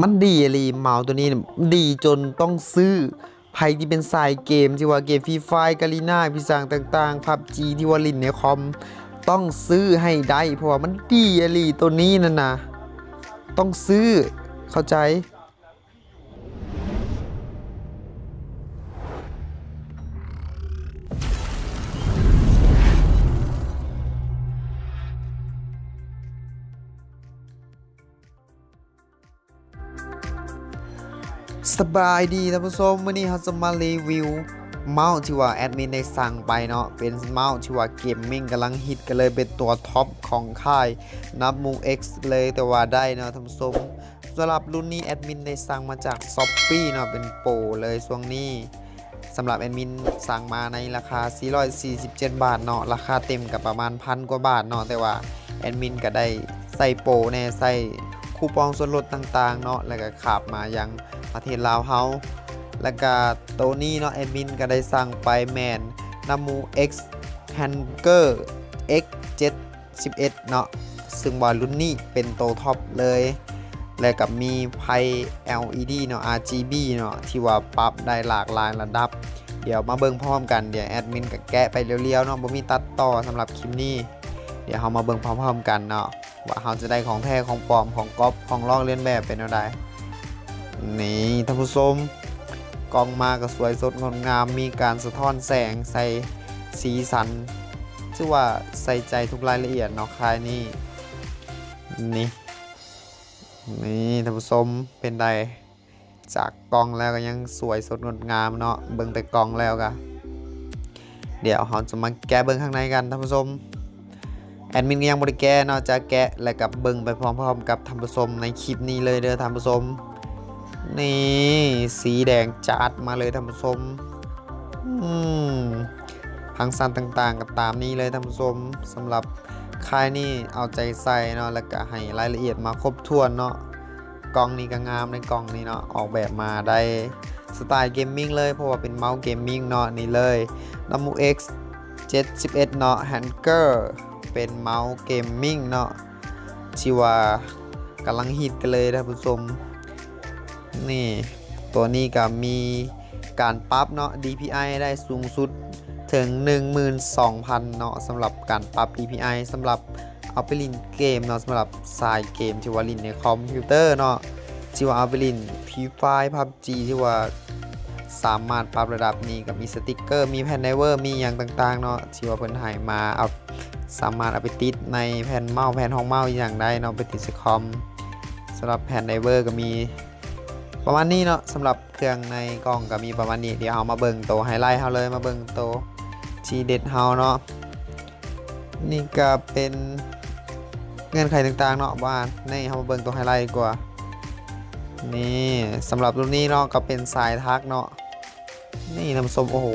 มันดีอะลีเมาส์ตัวนี้ดีจนต้องซื้อไพ่ที่เป็นสายเกมที่ว่าเกมฟรีไฟกาลีน่าพิซังต่างๆพับจีที่ว่าลินในคอมต้องซื้อให้ได้เพราะว่ามันดีอะลีตัวนี้นั่นนะต้องซื้อเข้าใจสบายดีท่านผู้ชมวันนี้เราจะมารีวิวเมาส์ที่ว่าแอดมินได้สั่งไปเนาะเป็นเมาส์ที่ว่าเกมมิ่งกำลังฮิตกันเลยเป็นตัวท็อปของค่ายนับมู X เลยแต่ว่าได้เนาะท่านผู้ชมสำหรับรุ่นนี้แอดมินได้สั่งมาจาก Shopee เนาะเป็นโปรเลยช่วงนี้สำหรับแอดมินสั่งมาในราคา447 บาทเนาะราคาเต็มกับประมาณพันกว่าบาทเนาะแต่ว่าแอดมินก็ได้ใส่โปรแน่ใส่คูปองส่วนลดต่างๆเนาะแล้วก็ขับมายังประเทศลาวเฮาแล้วก็ตัวนี้เนาะแอดมินก็ได้สั่งไปแมนนามู X Hanger X 71เนาะซึ่งว่ารุ่นนี้เป็นตัวท็อปเลยและกับมีไพ่ LED เนาะ RGB เนาะที่ว่าปรับได้หลากหลายระดับเดี๋ยวมาเบิ่งพร้อมกันเดี๋ยวแอดมินก็แกะไปเรียวๆเนาะบ่มีตัดต่อสำหรับคลิปนี้เดี๋ยวเรามาเบิ่งพร้อมๆกันเนาะว่าเราจะได้ของแท้ของปลอมของก๊อปของลอกเลียนแบบเป็นอะไรนี่ท่านผู้ชมกล้องมาก็สวยสดงดงามมีการสะท้อนแสงใส่สีสันชื่อว่าใส่ใจทุกรายละเอียดเนาะคลายนี่นี่ท่านผู้ชมเป็นใดจากกล้องแล้วก็ยังสวยสดงดงามเนาะเบิ่งแต่กล้องแล้วก็เดี๋ยวเราจะมาแกะเบิ่งข้างในกันท่านผู้ชมแอดมินก็ยังบริแกะเนาะจะแกะและกับเบิ่งไปพร้อมๆกับท่านผู้ชมในคลิปนี้เลยเด้อท่านผู้ชมนี่สีแดงจัดมาเลยท่านผู้ชมพังสันต่างๆกับตามนี้เลยท่านผู้ชมสำหรับค่ายนี่เอาใจใส่เนาะแล้วก็ให้รายละเอียดมาครบถ้วนเนาะกล่องนี้ก็งามในกล่องนี้เนาะออกแบบมาได้สไตล์เกมมิ่งเลยเพราะว่าเป็นเมาส์เกมมิ่งเนาะนี่เลยนัมมู X 71เนาะ Hanger เป็นเมาส์เกมมิ่งเนาะที่ว่ากำลังฮิตกันเลยท่านผู้ชมนี่ตัวนี้ก็มีการปรับเนาะ DPI ได้สูงสุดถึง 12,000 เนาะสำหรับการปรับ DPI สำหรับเอาไปเล่นเกมเนาะสำหรับสายเกมที่ว่าเล่นในคอมพิวเตอร์เนาะที่ว่าเอาไปเล่น Free Fire PUBG ที่ว่าสามารถปรับระดับนี้กับมีสติกเกอร์มีแผ่นไดเวอร์มีอย่างต่างๆเนาะที่ว่าเพิ่นให้มาเอาสามารถเอาไปติดในแผ่นเมาส์แผ่นห้องเมาส์อย่างได้เนาะไปติดในคอมสำหรับแผ่นไดเวอร์ก็มีประมาณนี้เนาะสำหรับเครื่องในกล่องก็มีประมาณนี้เดี๋ยวเอามาเบิ่งตัวไฮไลท์เฮาเลยมาเบิ่งตัวทีเด็ดเฮาเนาะนี่ก็เป็นเงื่อนไขต่างๆเนาะว่าในเฮามาเบิ่งตัวไฮไลท์ดีกว่านี่สำหรับรุ่นนี้เนาะก็เป็นสายทักเนาะนี่น้ำส้มโอ้โห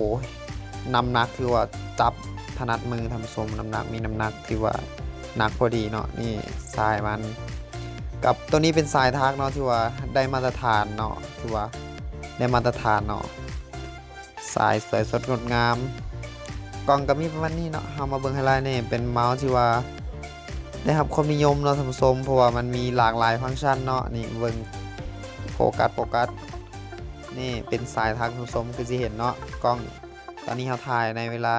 น้ำหนักถือว่าจับถนัดมือทำส้มน้ำหนักมีน้ำหนักที่ว่าหนักพอดีเนาะนี่สายมันกับตัวนี้เป็นสายทักเนาะที่ว่าได้มาตรฐานเนาะที่ว่าได้มาตรฐานเนาะสายสวยสดงดงามกล่องก็มีประมาณนี้เนาะเอามาเบิ่งไฮไลท์นี่เป็นเมาส์ที่ว่าได้รับความนิยมเนาะท่านผู้ชมเพราะว่ามันมีหลากหลายฟังก์ชันเนาะนี่เบิ่งโฟกัสนี่เป็นสายทักท่านผู้ชมคือสิเห็นเนาะกล้องตอนนี้เราถ่ายในเวลา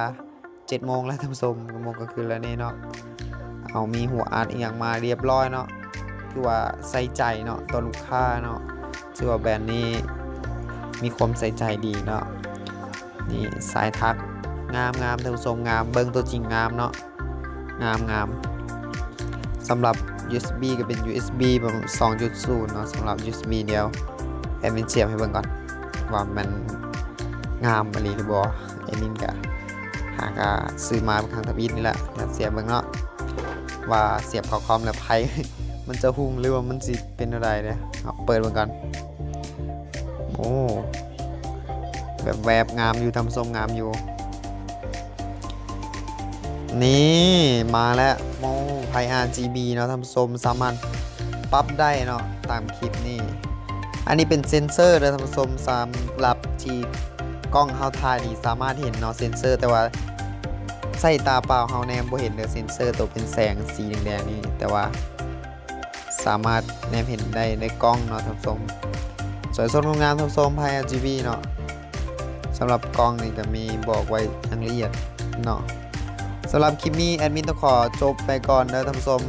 7 โมงแล้วท่านผู้ชมโมงก็คือแล้วนี่เนาะเอามีหัวอาร์ตอีกอย่างมาเรียบร้อยเนาะคือว่าใส่ใจเนาะตัวลูกค้าเนาะชื่อว่าแบรนด์นี้มีความใส่ใจดีเนาะนี่สายทักงามท่านผู้ชมงามเบิ้งตัวจริงงามเนาะงามสำหรับ USB ก็เป็น USB แบบ 2.0 เนาะสำหรับ USB เดียวแอดมินเสียบให้เบิ่งก่อนว่ามันงามอะไรหรือบ่แอดมินก็หากซื้อมาเป็นครั้งทบินนี่แหละแล้วเสียบเบิ่งเนาะว่าเสียบเข้าคอมแล้วไพ่ มันจะหุ่งหรือว่ามันสิเป็นอะไรเนี่ยเอาเปิดเบิ่งก่อนโอ้แบบแวบงามอยู่ทำทรงงามอยู่นี่มาแล้วโอ้ไพ่ RGB เนาะทำทรงสามารถปรับได้เนาะตามคลิปนี่อันนี้เป็นเซนเซอร์เลยทำทรงสำหรับที่กล้องเฮาถ่ายนี่สามารถเห็นเนาะเซนเซอร์แต่ว่าใส่ตาเปล่าเฮาแนมบ่เห็นเลยเซนเซอร์ตัวเป็นแสงสีแดงๆนี่แต่ว่า สามารถแนมเห็นได้ในกล้องเนาะท่านผู้ชมสวยสดงดงามท่านผู้ชมภาย RGB เนาะสำหรับกล้องนี่ก็มีบอกไว้อย่างละเอียดเนาะสำหรับคลิปนี้แอดมินต้องขอจบไปก่อนเด้อท่านผู้ชม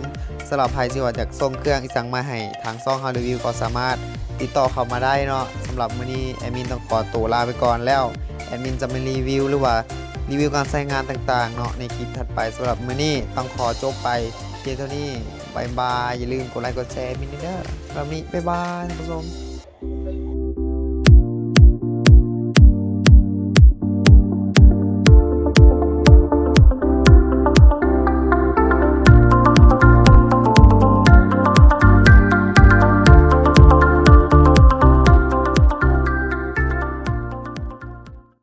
สำหรับใครที่ว่าจากส่งเครื่องอีสังมาให้ทางซ่อง How Review ก็สามารถติดต่อเข้ามาได้เนาะสำหรับมื้อนี้แอดมินต้องขอตัวลาไปก่อนแล้วแอดมินจะมารีวิวหรือว่ารีวิวการใช้งานต่างๆเนาะในคลิปถัดไปสำหรับมื้อนี้ต้องขอจบไปเพียงเท่านี้บายบายอย่าลืมกดไลค์กดแชร์มินเด้อสำหรับนี้บ๊ายบายท่านผู้ชม